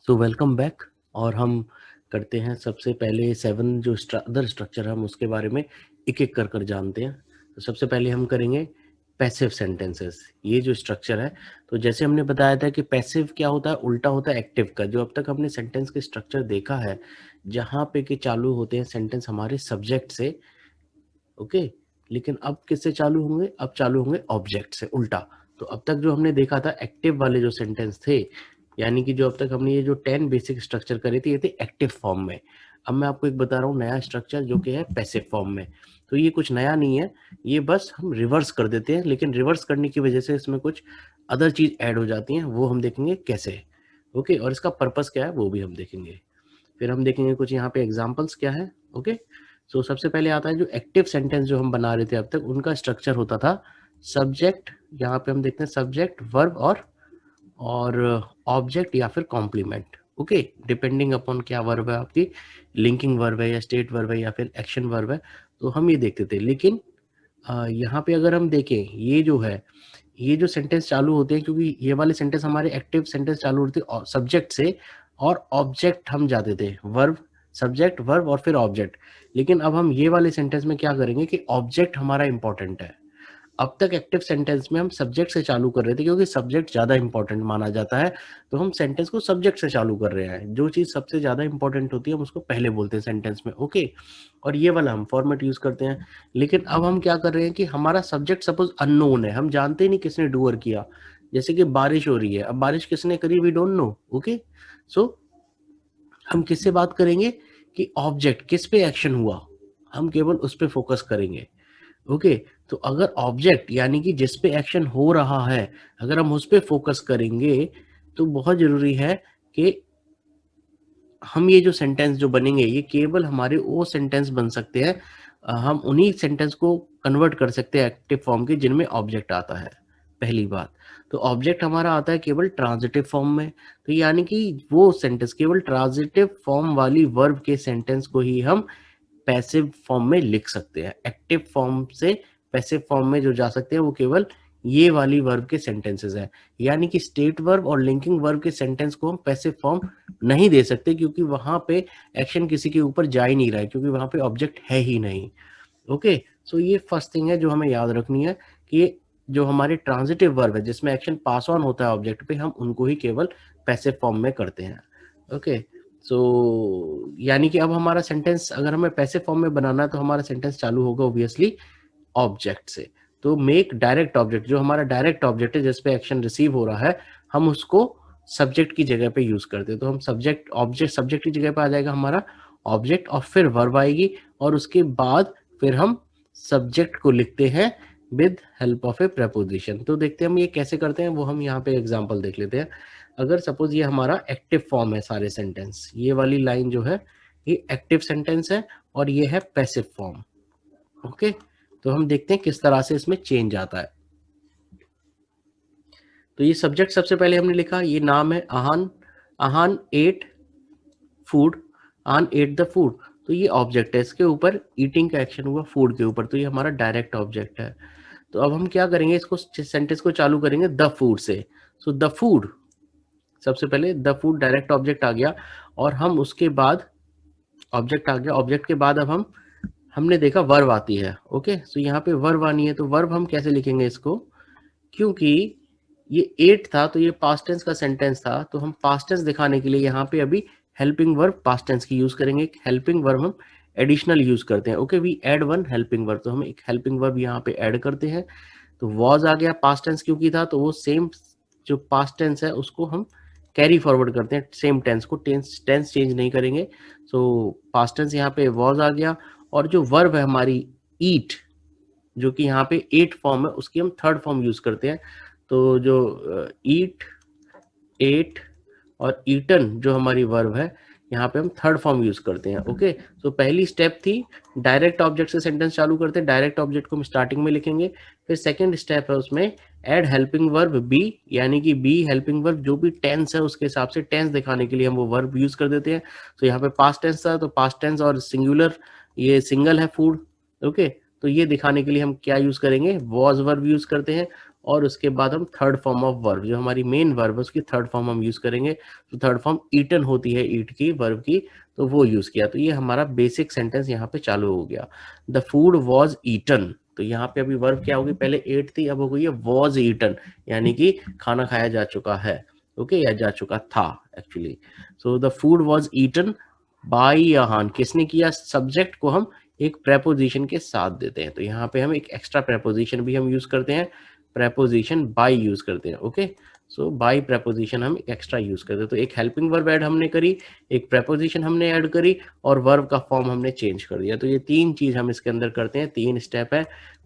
So welcome back. और हम करते हैं सबसे पहले 7 जो अदर स्ट्रक्चर है हम उसके बारे में एक-एक कर जानते हैं। तो सबसे पहले हम करेंगे पैसिव सेंटेंसेस। ये जो स्ट्रक्चर है, तो जैसे हमने बताया था कि पैसिव क्या होता है, उल्टा होता है एक्टिव का। जो अब तक हमने सेंटेंस के स्ट्रक्चर देखा है, जहाँ पे कि चालू होते हैं सेंटेंस हमारे सब्जेक्ट से, ओके। लेकिन अब किससे चालू होंगे? अब चालू होंगे ऑब्जेक्ट से, उल्टा। तो अब तक जो हमने देखा था एक्टिव वाले जो सेंटेंस थे, यानी कि जो अब तक हमने ये जो 10 बेसिक स्ट्रक्चर करे थे, ये थे एक्टिव फॉर्म में। अब मैं आपको एक बता रहा हूँ नया स्ट्रक्चर जो कि है पैसिव फॉर्म में। तो ये कुछ नया नहीं है, ये बस हम रिवर्स कर देते हैं, लेकिन रिवर्स करने की वजह से इसमें कुछ अदर चीज ऐड हो जाती हैं, वो हम देखेंगे कैसे। ओके, और इसका पर्पस क्या है वो भी हम देखेंगे। फिर हम देखेंगे कुछ यहाँ पे एग्जाम्पल्स क्या है। ओके, सो सबसे पहले आता है जो एक्टिव सेंटेंस जो हम बना रहे थे अब तक, उनका स्ट्रक्चर होता था सब्जेक्ट। यहाँ पे हम देखते हैं सब्जेक्ट, वर्ब और ऑब्जेक्ट या फिर कॉम्प्लीमेंट। ओके, डिपेंडिंग अपॉन क्या वर्ब है आपकी, लिंकिंग वर्ब है या स्टेट वर्ब है या फिर एक्शन वर्ब है, तो हम ये देखते थे। लेकिन यहाँ पे अगर हम देखें, ये जो है, ये जो सेंटेंस चालू होते हैं, क्योंकि ये वाले सेंटेंस हमारे एक्टिव सेंटेंस चालू होते थे सब्जेक्ट से, और ऑब्जेक्ट हम जाते थे, वर्ब, सब्जेक्ट, वर्ब और फिर ऑब्जेक्ट। लेकिन अब हम ये वाले सेंटेंस में क्या करेंगे कि ऑब्जेक्ट हमारा इंपॉर्टेंट है। अब तक एक्टिव सेंटेंस में हम सब्जेक्ट से चालू कर रहे थे, क्योंकि सब्जेक्ट ज्यादा इंपॉर्टेंट माना जाता है। तो हम सेंटेंस को सब्जेक्ट से चालू कर रहे हैं, जो चीज सबसे ज्यादा इंपॉर्टेंट होती है हम उसको पहले बोलते हैं सेंटेंस में। ओके, और ये वाला हम फॉर्मेट यूज करते हैं। लेकिन अब हम क्या कर रहे हैं कि हमारा सब्जेक्ट सपोज अननोन है, हम जानते ही नहीं किसने डूअर किया। जैसे कि बारिश हो रही है, अब बारिश किसने करी, वी डोंट नो। ओके, सो हम किससे बात करेंगे कि ऑब्जेक्ट, किस पे एक्शन हुआ, हम केवल उस पे फोकस करेंगे। ओके, तो अगर ऑब्जेक्ट यानी कि जिस पे एक्शन हो रहा है, अगर हम उस पे फोकस करेंगे, तो बहुत जरूरी है कि हम ये जो सेंटेंस जो बनेंगे, ये केवल हमारे वो सेंटेंस बन सकते हैं, हम उन्हीं सेंटेंस को कन्वर्ट कर सकते हैं एक्टिव फॉर्म के जिनमें ऑब्जेक्ट आता है। पहली बात, तो ऑब्जेक्ट हमारा आता है केवल ट्रांजिटिव फॉर्म में। तो यानी कि वो सेंटेंस, केवल ट्रांजिटिव फॉर्म वाली वर्ब के सेंटेंस को ही हम पैसिव फॉर्म में लिख सकते हैं। एक्टिव फॉर्म से पैसिव फॉर्म में जो जा सकते हैं वो केवल ये वाली वर्ब के सेंटेंसेस हैं। यानी कि स्टेट वर्ब और लिंकिंग वर्ब के सेंटेंस को हम पैसिव फॉर्म नहीं दे सकते, क्योंकि वहां पे एक्शन किसी के ऊपर जा ही नहीं रहा है, क्योंकि वहां पे ऑब्जेक्ट है ही नहीं। ओके, सो ये फर्स्ट थिंग है जो हमें याद रखनी है, कि जो हमारे ट्रांजिटिव वर्ब है जिसमें एक्शन पास ऑन होता है ऑब्जेक्ट पे, हम उनको ही केवल पैसिव फॉर्म में करते हैं। ओके, सो यानी कि अब हमारा सेंटेंस अगर हमें पैसिव फॉर्म में बनाना है, तो हमारा सेंटेंस चालू होगा ऑब्वियसली ऑब्जेक्ट से। तो मेक डायरेक्ट ऑब्जेक्ट, जो हमारा डायरेक्ट ऑब्जेक्ट है जिस पे एक्शन रिसीव हो रहा है, हम उसको सब्जेक्ट की जगह पे यूज करते हैं। तो हम सब्जेक्ट, ऑब्जेक्ट, सब्जेक्ट की जगह पे आ जाएगा हमारा ऑब्जेक्ट, और फिर वर्ब आएगी, और उसके बाद फिर हम सब्जेक्ट को लिखते हैं with help of A preposition. तो देखते हैं हम ये कैसे करते हैं, वो हम यहाँ पे एग्जांपल देख लेते हैं। अगर सपोज ये हमारा एक्टिव फॉर्म है सारे सेंटेंस, ये वाली लाइन जो है ये एक्टिव सेंटेंस है, और ये है पैसिव फॉर्म। ओके, तो हम देखते हैं किस तरह से इसमें चेंज आता है। तो ये सब्जेक्ट सबसे पहले हमने लिखा, ये नाम है Aahan, Aahan ate food, Aahan ate the food. तो ये ऑब्जेक्ट है, इसके ऊपर ईटिंग का एक्शन हुआ फूड के ऊपर, तो ये हमारा डायरेक्ट ऑब्जेक्ट है। तो अब हम क्या करेंगे, इसको सेंटेंस को चालू करेंगे द फूड से। सो द फूड, सबसे पहले द फूड डायरेक्ट ऑब्जेक्ट आ गया, और हम उसके बाद ऑब्जेक्ट आ गया, ऑब्जेक्ट के बाद अब हमने देखा वर्ब आती है। ओके, सो यहाँ पे वर्ब आनी है, तो वर्ब हम कैसे लिखेंगे इसको, क्योंकि ये 8 था तो ये पास्ट टेंस का सेंटेंस था, तो हम पास्ट टेंस दिखाने के लिए यहाँ पे अभी हेल्पिंग वर्ब पास्ट टेंस की यूज करेंगे। हेल्पिंग वर्ब हम एडिशनल यूज करते हैं। Okay, we add one helping verb, तो हम एक हेल्पिंग वर्ब यहाँ पे ऐड करते हैं। तो वॉज आ गया, पास्ट टेंस क्योंकि था, तो वो सेम जो पास्ट टेंस है उसको हम कैरी फॉरवर्ड करते हैं, सेम टेंस को, टेंस चेंज नहीं करेंगे। सो पास्ट टेंस यहाँ पे वॉज आ गया, और जो वर्ब है हमारी ईट, जो कि यहाँ पे 8 फॉर्म है, उसकी हम थर्ड फॉर्म यूज करते हैं। तो जो ईट, एट और ईटन जो हमारी वर्ब है, यहाँ पे हम थर्ड फॉर्म यूज करते हैं। ओके, तो पहली स्टेप थी डायरेक्ट ऑब्जेक्ट से सेंटेंस चालू करते हैं, डायरेक्ट ऑब्जेक्ट को हम स्टार्टिंग में लिखेंगे। फिर सेकंड स्टेप है उसमें ऐड हेल्पिंग वर्ब बी, यानी कि बी हेल्पिंग वर्ब, जो भी टेंस है उसके हिसाब से टेंस दिखाने के लिए हम वो वर्ब यूज कर देते हैं। तो यहाँ पे पास्ट टेंस था, तो पास्ट टेंस और सिंगुलर, ये सिंगल है फूड। ओके, तो ये दिखाने के लिए हम क्या यूज करेंगे, वॉज वर्ब यूज करते हैं। और उसके बाद हम थर्ड फॉर्म ऑफ वर्ब, जो हमारी मेन वर्ब है उसकी थर्ड फॉर्म हम यूज करेंगे। तो थर्ड फॉर्म ईटन होती है, ईट की वर्ब की, तो वो यूज किया। तो ये हमारा बेसिक सेंटेंस यहाँ पे चालू हो गया। द फूड वॉज ईटन, तो यहाँ पे अभी वर्ब क्या होगी, पहले एट थी, अब हो गई है वॉज ईटन, यानी कि खाना खाया जा चुका है। ओके, या जा चुका था actually. So the food was eaten by Ahan, किसने किया, सब्जेक्ट को हम एक प्रेपोजिशन के साथ देते हैं। तो यहाँ पे हम एक एक्स्ट्रा प्रेपोजिशन भी हम यूज करते हैं, प्रेपोजिशन बाय यूज करते हैं। ओके, सो बाय प्रेपोजिशन हम एक्स्ट्रा यूज करते हैं। तो एक हेल्पिंग वर्ब ऐड हमने करी, एक प्रेपोजिशन हमने ऐड करी, और वर्ब का फॉर्म हमने चेंज कर दिया। तो ये तीन चीज हम इसके अंदर करते हैं, तीन स्टेप है।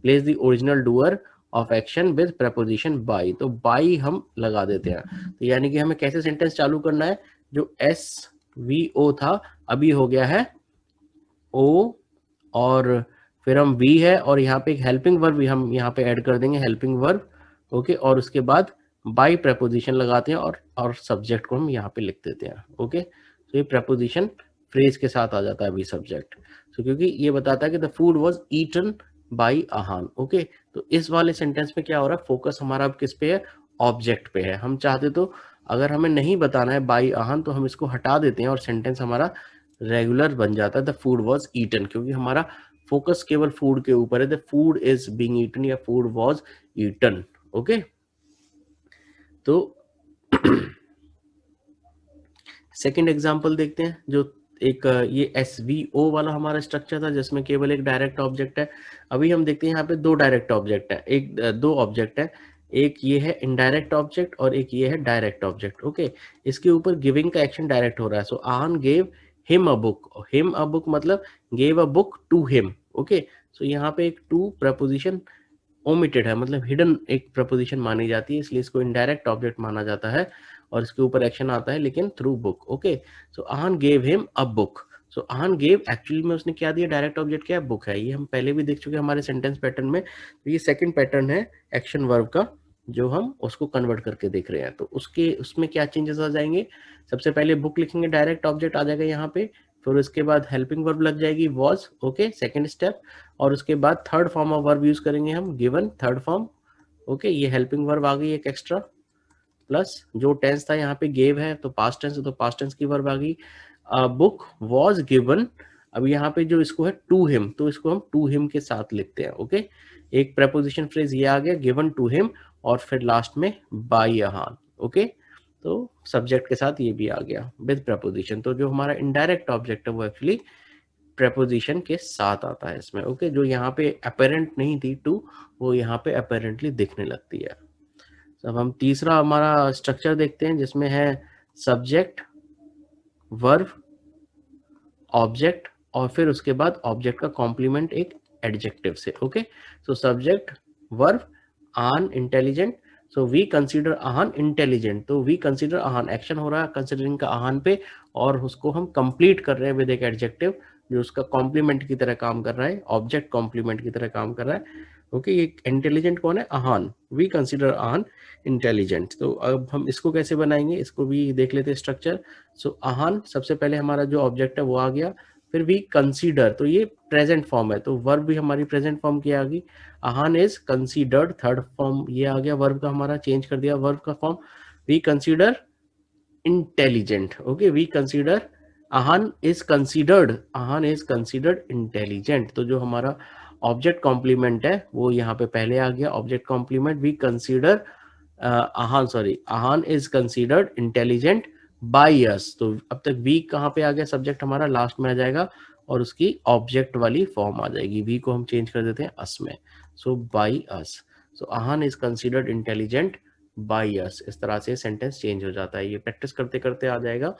Place the original doer of action with preposition by, तो बाय हम लगा देते हैं। तो यानी कि हमें कैसे सेंटेंस चालू करना है, जो एस वी ओ था अभी हो गया है ओ, और फिर हम वी है, और यहाँ पे एक हेल्पिंग वर्ब भी हम यहाँ पे ऐड कर देंगे, हेल्पिंग वर्ब। ओके, और उसके बाद बाय प्रेपोजिशन लगाते हैं, और सब्जेक्ट को हम यहाँ पे लिख देते हैं। ओके, तो ये प्रेपोजिशन फ्रेज के साथ आ जाता है अभी सब्जेक्ट। तो क्योंकि ये बताता है कि the food was eaten by Aahan. Okay, तो इस वाले सेंटेंस में क्या हो रहा है, फोकस हमारा अब किस पे है, ऑब्जेक्ट पे है। हम चाहते तो अगर हमें नहीं बताना है बाई आहान तो हम इसको हटा देते हैं और सेंटेंस हमारा रेगुलर बन जाता है, द फूड वॉज ईटन, क्योंकि हमारा फोकस केवल फूड के ऊपर है, the food is being eaten या फूड वॉज ईटन। ओके, तो सेकंड एग्जांपल देखते हैं, जो एक ये एस वी ओ वाला हमारा स्ट्रक्चर था जिसमें केवल एक डायरेक्ट ऑब्जेक्ट है। अभी हम देखते हैं यहाँ पे दो डायरेक्ट ऑब्जेक्ट है, एक दो ऑब्जेक्ट है, एक ये है इनडायरेक्ट ऑब्जेक्ट और एक ये है डायरेक्ट ऑब्जेक्ट। ओके, इसके ऊपर गिविंग का एक्शन डायरेक्ट हो रहा है। So Aahan gave him a book, him a book मतलब gave a book to him. Okay, so यहाँ पे एक टू प्रपोजिशन ओमिटेड है, मतलब हिडन एक प्रपोजिशन मानी जाती है, इसलिए इसको इनडायरेक्ट ऑब्जेक्ट माना जाता है, और इसके ऊपर एक्शन आता है लेकिन through book. Okay, so Aahan gave him a book. So Aahan gave actually में उसने क्या दिया, डायरेक्ट ऑब्जेक्ट क्या है, बुक है। ये हम पहले भी देख चुके हैं हमारे सेंटेंस पैटर्न में। तो ये सेकंड पैटर्न है एक्शन वर्ब का, जो हम उसको कन्वर्ट करके देख रहे हैं। तो उसके उसमें क्या चेंजेस आ जाएंगे, सबसे पहले बुक लिखेंगे, डायरेक्ट ऑब्जेक्ट आ जाएगा यहाँ पे, फिर उसके बाद हेल्पिंग वर्ब लग जाएगी वॉज। ओके, सेकंड स्टेप, और उसके बाद third form of verb use करेंगे हम, गिवन थर्ड फॉर्म। ओके, ये हेल्पिंग वर्ब आ गई एक एक्स्ट्रा, प्लस जो टेंस था यहाँ पे गेव है तो पास्ट टेंस है, तो पास्ट टेंस की वर्ब आ गई। बुक वॉज गिवन, अब यहाँ पे जो इसको है टू हिम, तो इसको हम टू हिम के साथ लिखते हैं। ओके, एक प्रेपोजिशन फ्रेज ये आ गया, गिवन टू हिम, और फिर लास्ट में बाय अहान। ओके, तो सब्जेक्ट के साथ ये भी आ गया विद प्रेपोजिशन। तो जो हमारा इनडायरेक्ट ऑब्जेक्ट है वो एक्चुअली प्रेपोजिशन के साथ आता है इसमें। ओके, जो यहाँ पे अपेरेंट नहीं थी टू, वो यहाँ पे अपेरेंटली दिखने लगती है। अब हम तीसरा हमारा स्ट्रक्चर देखते हैं, जिसमें है सब्जेक्ट, वर्ब, ऑब्जेक्ट, और फिर उसके बाद ऑब्जेक्ट का कॉम्प्लीमेंट एक एडजेक्टिव से। Okay, so subject, verb, Aahan intelligent, so we consider Aahan intelligent, तो वी कंसीडर आहान एक्शन हो रहा है कंसिडरिंग का आहान पे, और उसको हम कंप्लीट कर रहे हैं विद एक एडजेक्टिव जो उसका कॉम्प्लीमेंट की तरह काम कर रहा है, ऑब्जेक्ट कॉम्प्लीमेंट की तरह काम कर रहा है। ओके, ये इंटेलिजेंट कौन है, आहान, वी कंसीडर आहान इंटेलिजेंट। तो अब हम इसको कैसे बनाएंगे, इसको भी देख लेते हैं स्ट्रक्चर। सो आहान सबसे पहले हमारा जो ऑब्जेक्ट है वो आ गया, फिर वी कंसीडर, तो ये प्रेजेंट फॉर्म है, तो वर्ब भी हमारी प्रेजेंट फॉर्म की आ गई, आहान इज कंसीडर्ड, थर्ड फॉर्म ये आ गया वर्ब का, हमारा चेंज कर दिया वर्ब का form, we consider intelligent. Okay, we consider, Aahan is considered intelligent, तो जो हमारा ऑब्जेक्ट कॉम्प्लीमेंट है वो यहाँ पे पहले आ गया, object complement, we consider Aahan is considered intelligent by us. तो अब तक वी कहाँ पे आ गया, सब्जेक्ट हमारा लास्ट में आ जाएगा, और उसकी ऑब्जेक्ट वाली फॉर्म आ जाएगी, वी को हम चेंज कर देते हैं अस में, so by us. So Aahan is considered intelligent by us, इस तरह से सेंटेंस चेंज हो जाता है। ये प्रैक्टिस करते करते आ जाएगा।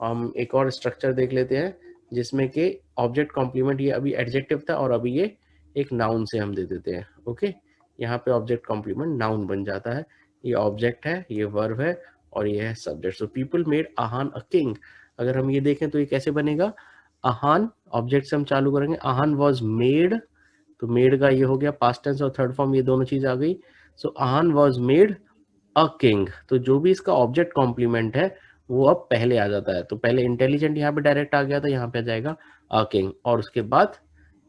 हम एक और स्ट्रक्चर देख लेते हैं, जिसमें कि ऑब्जेक्ट कॉम्प्लीमेंट, ये अभी एडजेक्टिव था और अभी ये एक नाउन से हम दे देते हैं। ओके, यहाँ पे ऑब्जेक्ट कॉम्प्लीमेंट नाउन बन जाता है, ये ऑब्जेक्ट है, ये वर्ब है, और ये है subject. So people made Aahan a king, अगर हम ये देखें तो ये कैसे बनेगा, आहान ऑब्जेक्ट से हम चालू करेंगे, आहान वॉज मेड, तो मेड का ये हो गया पास्ट टेंस और थर्ड फॉर्म, ये दोनों चीज आ गई। सो Aahan was made a king, तो जो भी इसका ऑब्जेक्ट कॉम्प्लीमेंट है वो अब पहले आ जाता है, तो पहले इंटेलिजेंट यहाँ पे डायरेक्ट आ गया था, यहाँ पे आ जाएगा अ किंग, और उसके बाद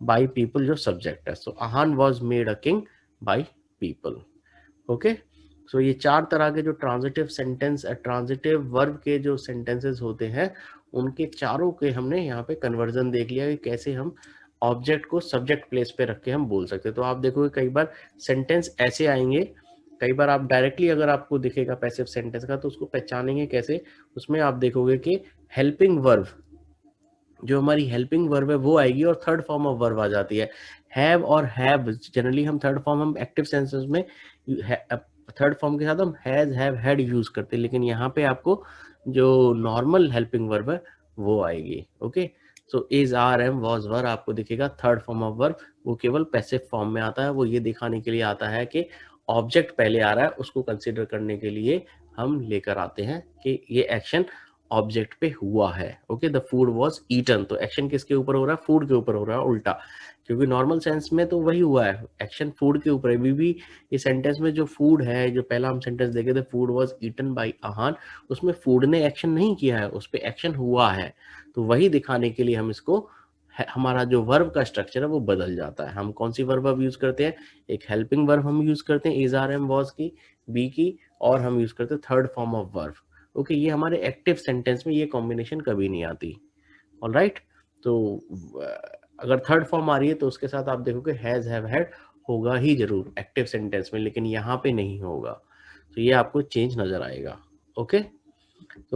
बाई पीपल जो सब्जेक्ट है। So Aahan was made a king by people. Okay. So ये 4 तरह के जो ट्रांजिटिव सेंटेंस ट्रांजिटिव वर्ब के जो सेंटेंसेस होते हैं, उनके चारों के हमने यहाँ पे कन्वर्जन देख लिया कि कैसे हम ऑब्जेक्ट को सब्जेक्ट प्लेस पे रख के हम बोल सकते हैं। तो आप देखोगे कई बार सेंटेंस ऐसे आएंगे, कई बार आप डायरेक्टली अगर आपको दिखेगा पैसिव सेंटेंस का तो उसको पहचानेंगे कैसे, उसमें आप देखोगे कि हेल्पिंग वर्ब, जो हमारी हेल्पिंग वर्ब है वो आएगी और थर्ड फॉर्म ऑफ वर्ब आ जाती है। हैव और हैव जनरली हम थर्ड फॉर्म हम एक्टिव सेंसेस में थर्ड फॉर्म के साथ हम हैज हैव हैड यूज करते हैं, लेकिन यहाँ पे आपको जो नॉर्मल हेल्पिंग वर्ब है वो आएगी। Okay. So is are am was were आपको दिखेगा थर्ड फॉर्म ऑफ वर्ब, वो केवल पैसिव फॉर्म में आता है। वो ये दिखाने के लिए आता है कि ऑब्जेक्ट पहले आ रहा है, उसको कंसिडर करने के लिए हम लेकर आते हैं कि ये एक्शन ऑब्जेक्ट पे हुआ है। Okay, the food was eaten, तो एक्शन किसके ऊपर हो रहा है, फूड के ऊपर हो रहा है उल्टा, क्योंकि नॉर्मल सेंस में तो वही हुआ है, एक्शन फूड के ऊपर है। अभी भी इस सेंटेंस में जो फूड है, जो पहला हम सेंटेंस देखे थे food was eaten by Ahaan, उसमें फूड ने एक्शन नहीं किया है, उस पर एक्शन हुआ है। तो वही दिखाने के लिए हम इसको हमारा जो वर्ब का स्ट्रक्चर है वो बदल जाता है। हम कौन सी वर्ब अब यूज करते हैं, एक हेल्पिंग वर्ब हम यूज करते हैं इज आर एम वॉज की, बी की, और हम यूज करते हैं third form of verb. Okay, ये हमारे एक्टिव सेंटेंस में ये कॉम्बिनेशन कभी नहीं आती। ऑलराइट, तो अगर थर्ड फॉर्म आ रही है तो उसके साथ आप देखोगे हैज हैव हैड होगा ही जरूर एक्टिव सेंटेंस में, लेकिन यहाँ पे नहीं होगा। तो ये आपको चेंज नजर आएगा। ओके, तो